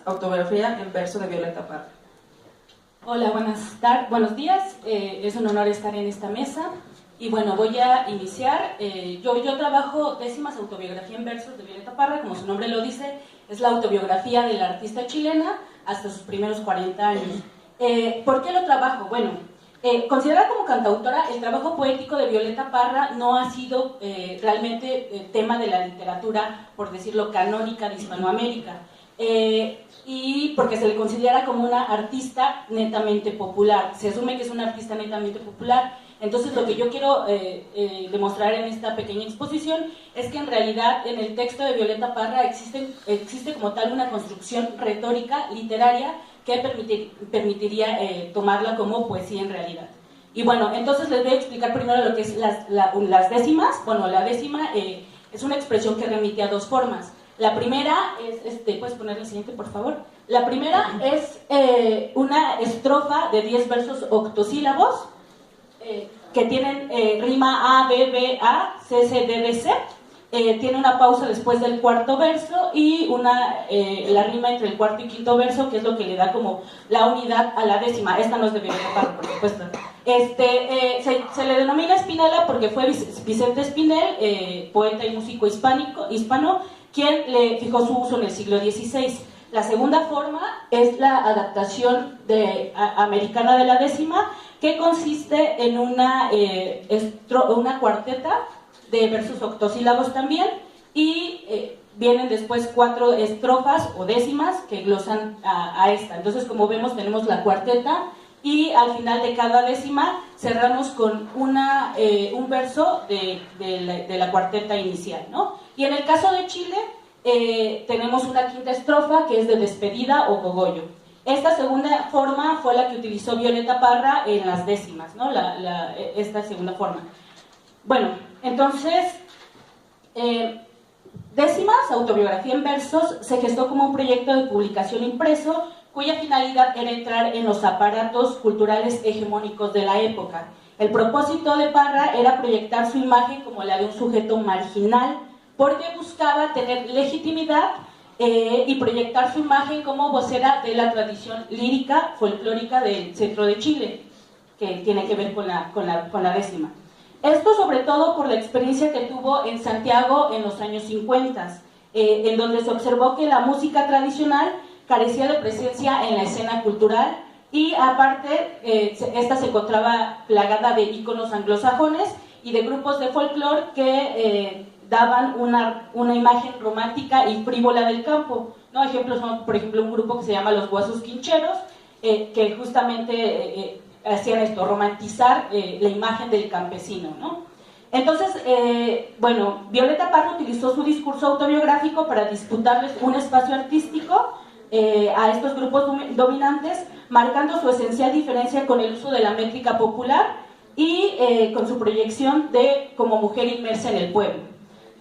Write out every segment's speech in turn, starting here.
Autobiografía en verso de Violeta Parra. Hola, buenos días. Es un honor estar en esta mesa. Y bueno, voy a iniciar. Yo trabajo décimas autobiografía en versos de Violeta Parra, como su nombre lo dice, es la autobiografía de la artista chilena hasta sus primeros 40 años. ¿Por qué lo trabajo? Bueno, considerada como cantautora, el trabajo poético de Violeta Parra no ha sido realmente tema de la literatura, por decirlo, canónica de Hispanoamérica. Y porque se le considera como una artista netamente popular, se asume que es una artista netamente popular. Entonces lo que yo quiero demostrar en esta pequeña exposición es que en realidad en el texto de Violeta Parra existe como tal una construcción retórica, literaria, que permitiría tomarla como poesía en realidad. Y bueno, entonces les voy a explicar primero lo que es las décimas. Bueno, la décima es una expresión que remite a dos formas. La primera es, ¿puedes poner el siguiente, por favor? La primera es una estrofa de 10 versos octosílabos que tienen rima A, B, B, A, C, C, D, D, C. Tiene una pausa después del cuarto verso y la rima entre el cuarto y quinto verso, que es lo que le da como la unidad a la décima. Esta no es de Violeta Parra, por supuesto. Se le denomina Spinella porque fue Vicente Espinel, poeta y músico hispano, quien le fijó su uso en el siglo XVI. La segunda forma es la adaptación americana de la décima, que consiste en una cuarteta de versos octosílabos también, y vienen después 4 estrofas o décimas que glosan a esta. Entonces, como vemos, tenemos la cuarteta y al final de cada décima cerramos con un verso de la cuarteta inicial, ¿no? Y en el caso de Chile tenemos una quinta estrofa que es de despedida o cogollo. Esta segunda forma fue la que utilizó Violeta Parra en las décimas, ¿no? Esta segunda forma. Bueno, entonces, décimas, autobiografía en versos, se gestó como un proyecto de publicación impreso cuya finalidad era entrar en los aparatos culturales hegemónicos de la época. El propósito de Parra era proyectar su imagen como la de un sujeto marginal, porque buscaba tener legitimidad y proyectar su imagen como vocera de la tradición lírica folclórica del centro de Chile, que tiene que ver con la décima. Esto sobre todo por la experiencia que tuvo en Santiago en los años 50, en donde se observó que la música tradicional carecía de presencia en la escena cultural y aparte esta se encontraba plagada de íconos anglosajones y de grupos de folclore que daban una imagen romántica y frívola del campo, ¿no? Ejemplos son, por ejemplo, un grupo que se llama Los Guasos Quincheros, que justamente hacían esto, romantizar la imagen del campesino, ¿no? Entonces, bueno, Violeta Parra utilizó su discurso autobiográfico para disputarles un espacio artístico a estos grupos dominantes, marcando su esencial diferencia con el uso de la métrica popular y con su proyección como mujer inmersa en el pueblo,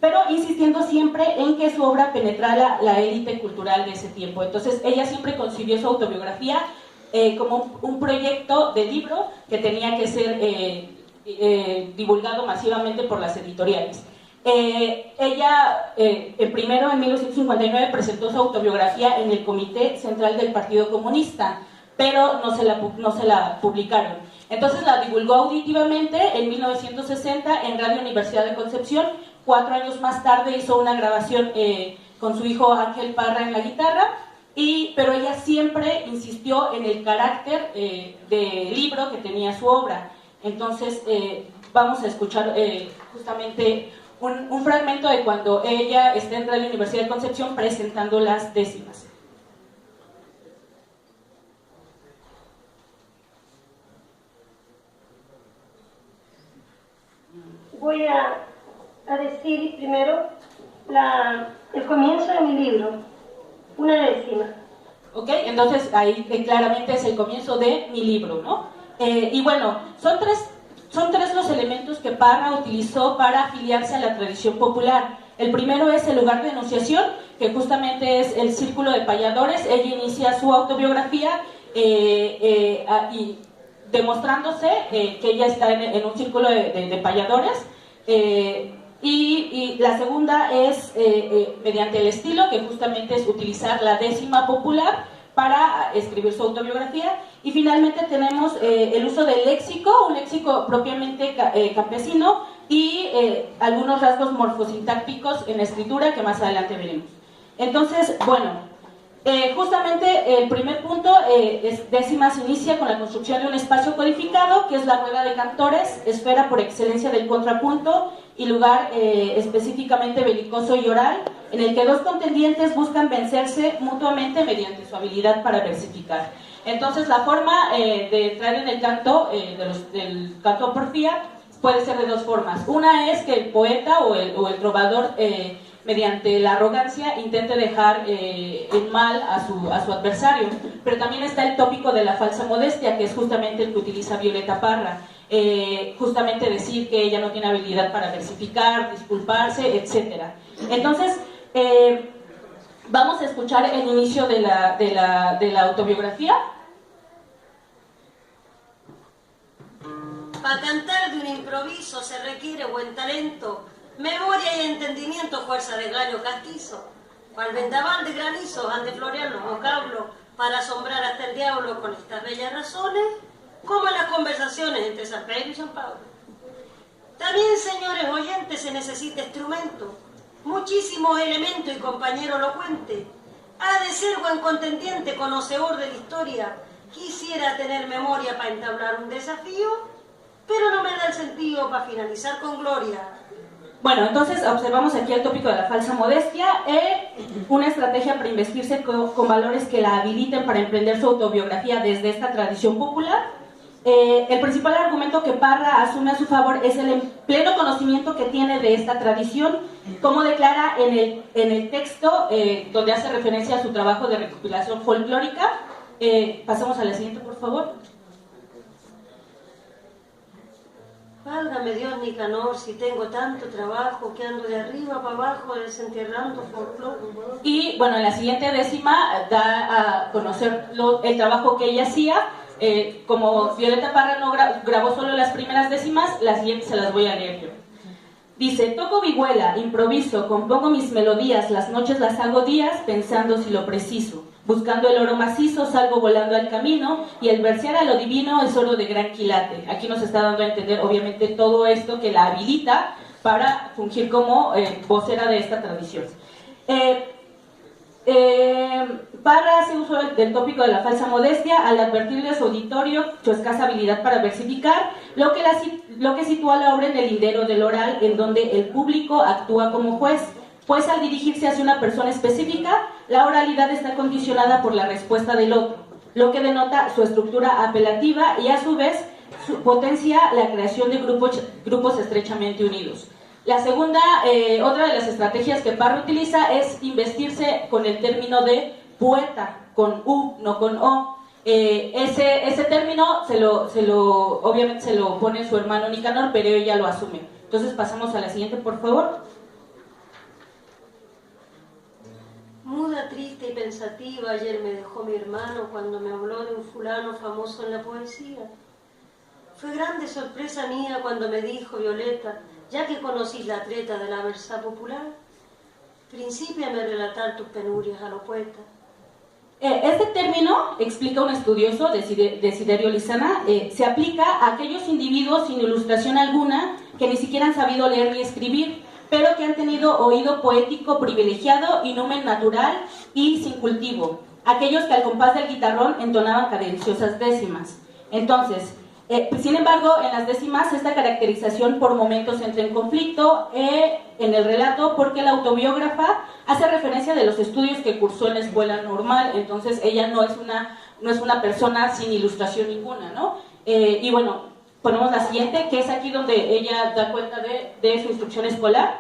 pero insistiendo siempre en que su obra penetrara la élite cultural de ese tiempo. Entonces ella siempre concibió su autobiografía como un proyecto de libro que tenía que ser divulgado masivamente por las editoriales. Ella primero en 1959 presentó su autobiografía en el Comité Central del Partido Comunista, pero no se la publicaron. Entonces la divulgó auditivamente en 1960 en Radio Universidad de Concepción. 4 años más tarde hizo una grabación con su hijo Ángel Parra en la guitarra, pero ella siempre insistió en el carácter de libro que tenía su obra. Entonces vamos a escuchar justamente un fragmento de cuando ella está en Radio Universidad de Concepción presentando las décimas. Voy a decir primero el comienzo de mi libro, una décima. Ok, entonces ahí claramente es el comienzo de mi libro, ¿no? Y bueno, son tres los elementos que Parra utilizó para afiliarse a la tradición popular. El primero es el lugar de enunciación, que justamente es el círculo de payadores. Ella inicia su autobiografía y demostrándose que ella está en un círculo de payadores. Y la segunda es mediante el estilo, que justamente es utilizar la décima popular para escribir su autobiografía. Y finalmente tenemos el uso del léxico, un léxico propiamente campesino, y algunos rasgos morfosintácticos en la escritura que más adelante veremos. Entonces, bueno, justamente el primer punto, décimas inicia con la construcción de un espacio codificado, que es la rueda de cantores, esfera por excelencia del contrapunto y lugar específicamente belicoso y oral, en el que dos contendientes buscan vencerse mutuamente mediante su habilidad para versificar. Entonces, la forma de entrar en el canto, del canto a porfía, puede ser de dos formas. Una es que el poeta o el trovador, mediante la arrogancia, intente dejar en mal a su adversario. Pero también está el tópico de la falsa modestia, que es justamente el que utiliza Violeta Parra. Justamente decir que ella no tiene habilidad para versificar, disculparse, etc. Entonces, vamos a escuchar el inicio de la autobiografía. Para cantar de un improviso se requiere buen talento, memoria y entendimiento, fuerza de gallo castizo. Cual vendaval de granizo han de florear los vocablos para asombrar hasta el diablo con estas bellas razones, como en las conversaciones entre San Pedro y San Pablo. También, señores oyentes, se necesita instrumento, muchísimos elementos y compañero elocuente. Ha de ser buen contendiente, conocedor de la historia. Quisiera tener memoria para entablar un desafío, pero no me da el sentido para finalizar con gloria. Bueno, entonces observamos aquí el tópico de la falsa modestia, una estrategia para investirse con valores que la habiliten para emprender su autobiografía desde esta tradición popular. El principal argumento que Parra asume a su favor es el pleno conocimiento que tiene de esta tradición, como declara en el texto donde hace referencia a su trabajo de recopilación folclórica. Pasemos a la siguiente, por favor. Válgame Dios Nicanor, si tengo tanto trabajo que ando de arriba para abajo desenterrando folclore. Y bueno, en la siguiente décima da a conocer el trabajo que ella hacía. Como Violeta Parra no grabó solo las primeras décimas, las siguientes se las voy a leer yo. Dice: toco vihuela, improviso, compongo mis melodías, las noches las hago días, pensando si lo preciso. Buscando el oro macizo, salgo volando al camino, y el versear a lo divino es oro de gran quilate. Aquí nos está dando a entender, obviamente, todo esto que la habilita para fungir como vocera de esta tradición. Parra hace uso del tópico de la falsa modestia al advertirle a su auditorio su escasa habilidad para versificar, lo que sitúa la obra en el lindero del oral, en donde el público actúa como juez, pues al dirigirse hacia una persona específica, la oralidad está condicionada por la respuesta del otro, lo que denota su estructura apelativa y a su vez potencia la creación de grupos estrechamente unidos. La segunda, otra de las estrategias que Parra utiliza es investirse con el término de poeta, con U, no con O. Ese término obviamente se lo pone su hermano Nicanor, pero ella lo asume. Entonces pasamos a la siguiente, por favor. Muda, triste y pensativa, ayer me dejó mi hermano cuando me habló de un fulano famoso en la poesía. Fue grande sorpresa mía cuando me dijo: Violeta, ya que conocís la treta de la versa popular, principíame a relatar tus penurias a los poetas. Este término, explica un estudioso, Desiderio Lizana, se aplica a aquellos individuos sin ilustración alguna que ni siquiera han sabido leer ni escribir, pero que han tenido oído poético privilegiado y numen natural y sin cultivo, aquellos que al compás del guitarrón entonaban cadenciosas décimas. Entonces, sin embargo, en las décimas esta caracterización por momentos entra en conflicto en el relato, porque la autobiógrafa hace referencia de los estudios que cursó en la escuela normal. Entonces ella no es una persona sin ilustración ninguna, ¿no? Y bueno, ponemos la siguiente, que es aquí donde ella da cuenta de su instrucción escolar.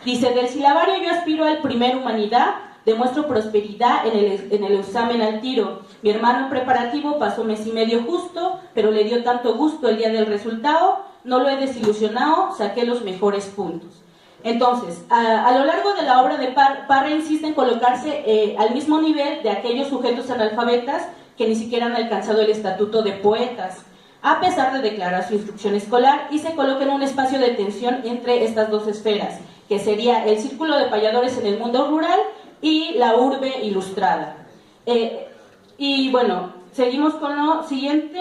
Dice: del silabario yo aspiro al primer humanidad, demuestro prosperidad en el examen al tiro. Mi hermano en preparativo pasó mes y medio justo, pero le dio tanto gusto el día del resultado, no lo he desilusionado, saqué los mejores puntos. Entonces, a lo largo de la obra de Parra insiste en colocarse al mismo nivel de aquellos sujetos analfabetas que ni siquiera han alcanzado el estatuto de poetas. a pesar de declarar su instrucción escolar, y se coloca en un espacio de tensión entre estas dos esferas, que sería el círculo de payadores en el mundo rural y la urbe ilustrada. Y bueno, seguimos con lo siguiente.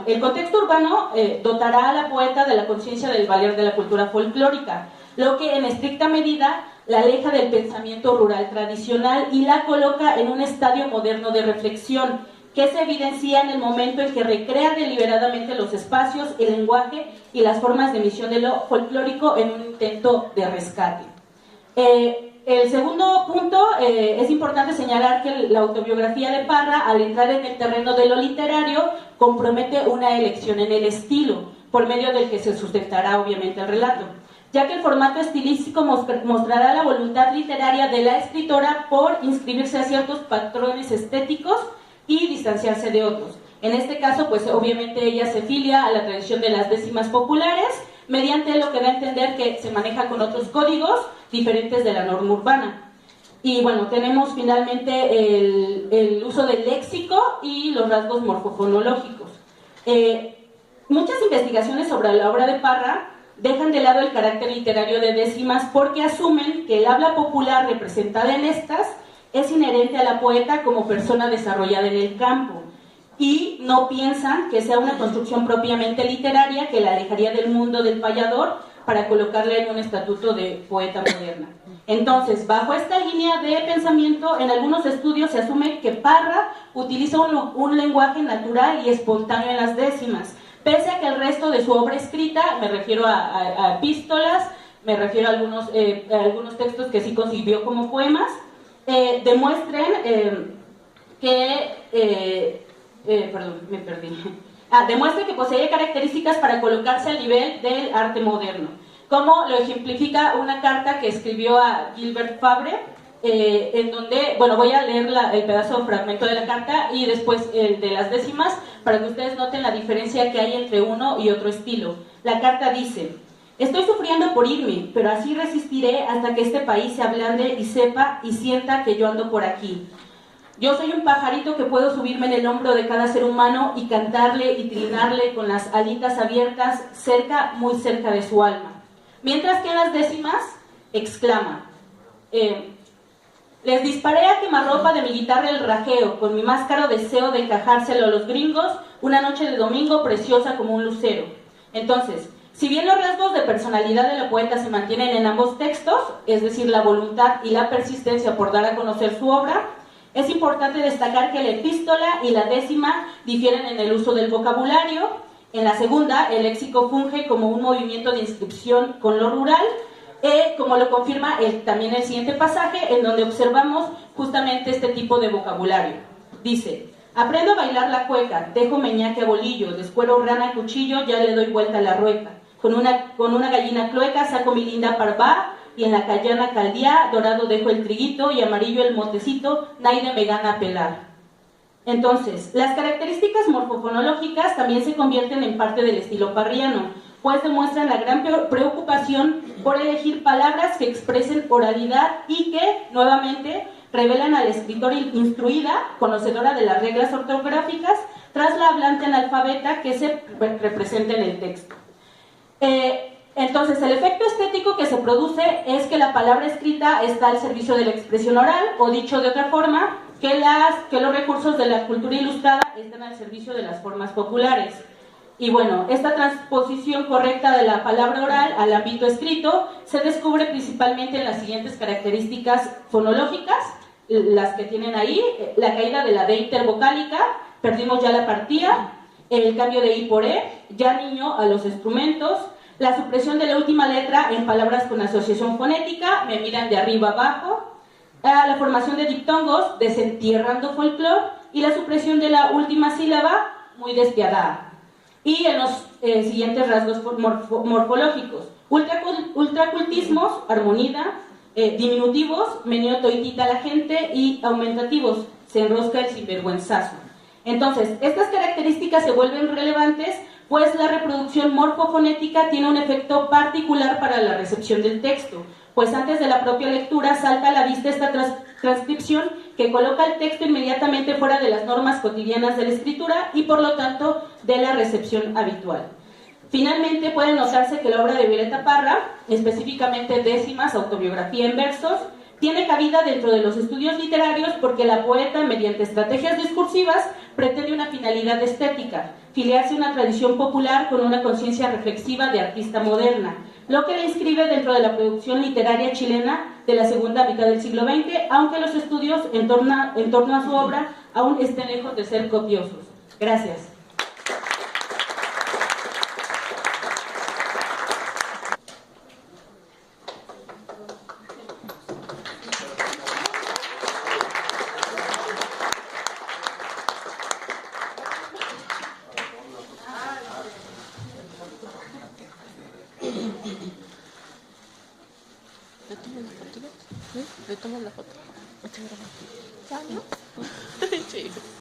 El contexto urbano dotará a la poeta de la conciencia del valer de la cultura folclórica, lo que en estricta medida la aleja del pensamiento rural tradicional y la coloca en un estadio moderno de reflexión, que se evidencia en el momento en que recrea deliberadamente los espacios, el lenguaje y las formas de emisión de lo folclórico en un intento de rescate. El segundo punto, es importante señalar que la autobiografía de Parra, al entrar en el terreno de lo literario, compromete una elección en el estilo, por medio del que se sustentará obviamente el relato, ya que el formato estilístico mostrará la voluntad literaria de la escritora por inscribirse a ciertos patrones estéticos y distanciarse de otros. En este caso, pues obviamente ella se filia a la tradición de las décimas populares, mediante lo que da a entender que se maneja con otros códigos diferentes de la norma urbana. Y bueno, tenemos finalmente el uso del léxico y los rasgos morfofonológicos. Muchas investigaciones sobre la obra de Parra dejan de lado el carácter literario de décimas porque asumen que el habla popular representada en estas es inherente a la poeta como persona desarrollada en el campo, y no piensan que sea una construcción propiamente literaria que la alejaría del mundo del payador para colocarla en un estatuto de poeta moderna. Entonces, bajo esta línea de pensamiento, en algunos estudios se asume que Parra utiliza un lenguaje natural y espontáneo en las décimas, pese a que el resto de su obra escrita, me refiero a epístolas, me refiero a algunos textos que sí concibió como poemas, demuestren demuestra que posee características para colocarse al nivel del arte moderno, como lo ejemplifica una carta que escribió a Gilbert Fabre, en donde, bueno, voy a leer el pedazo de fragmento de la carta y después el de las décimas para que ustedes noten la diferencia que hay entre uno y otro estilo. La carta dice: estoy sufriendo por irme, pero así resistiré hasta que este país se ablande y sepa y sienta que yo ando por aquí. Yo soy un pajarito que puedo subirme en el hombro de cada ser humano y cantarle y trinarle con las alitas abiertas cerca, muy cerca de su alma. Mientras que en las décimas exclama: les disparé a quemarropa de mi guitarra el rajeo, con mi máscaro deseo de encajárselo a los gringos, una noche de domingo preciosa como un lucero. Entonces, si bien los rasgos de personalidad de la poeta se mantienen en ambos textos, es decir, la voluntad y la persistencia por dar a conocer su obra, es importante destacar que la epístola y la décima difieren en el uso del vocabulario. En la segunda, el léxico funge como un movimiento de inscripción con lo rural, como lo confirma también el siguiente pasaje, en donde observamos justamente este tipo de vocabulario. Dice: aprendo a bailar la cueca, dejo meñaque a bolillo, descuero rana a cuchillo, ya le doy vuelta a la rueca. Con una gallina clueca saco mi linda parvá, y en la callana caldía, dorado dejo el triguito, y amarillo el motecito, naide me gana a pelar. Entonces, las características morfofonológicas también se convierten en parte del estilo parriano, pues demuestran la gran preocupación por elegir palabras que expresen oralidad y que, nuevamente, revelan a la escritora instruida, conocedora de las reglas ortográficas, tras la hablante analfabeta que se representa en el texto. Entonces, el efecto estético que se produce es que la palabra escrita está al servicio de la expresión oral, o dicho de otra forma, que los recursos de la cultura ilustrada están al servicio de las formas populares. Y bueno, esta transposición correcta de la palabra oral al ámbito escrito se descubre principalmente en las siguientes características fonológicas, las que tienen ahí: la caída de la D intervocálica, perdimos ya la partida, el cambio de I por E, ya niño a los instrumentos, la supresión de la última letra en palabras con asociación fonética, me miran de arriba abajo, la formación de diptongos, desentierrando folclore, y la supresión de la última sílaba, muy despiadada. Y en los siguientes rasgos morfológicos: ultracultismos, armonía, diminutivos, menioto y tita la gente, y aumentativos, se enrosca el sinvergüenzazo. Entonces, estas características se vuelven relevantes, pues la reproducción morfofonética tiene un efecto particular para la recepción del texto, pues antes de la propia lectura salta a la vista esta transcripción que coloca el texto inmediatamente fuera de las normas cotidianas de la escritura y por lo tanto de la recepción habitual. Finalmente puede notarse que la obra de Violeta Parra, específicamente Décimas, autobiografía en versos, tiene cabida dentro de los estudios literarios porque la poeta, mediante estrategias discursivas, pretende una finalidad estética, filiarse a una tradición popular con una conciencia reflexiva de artista moderna, lo que la inscribe dentro de la producción literaria chilena de la segunda mitad del siglo XX, aunque los estudios en torno a su obra aún estén lejos de ser copiosos. Gracias. Le tomo la foto. Ya, ¿no? Sí.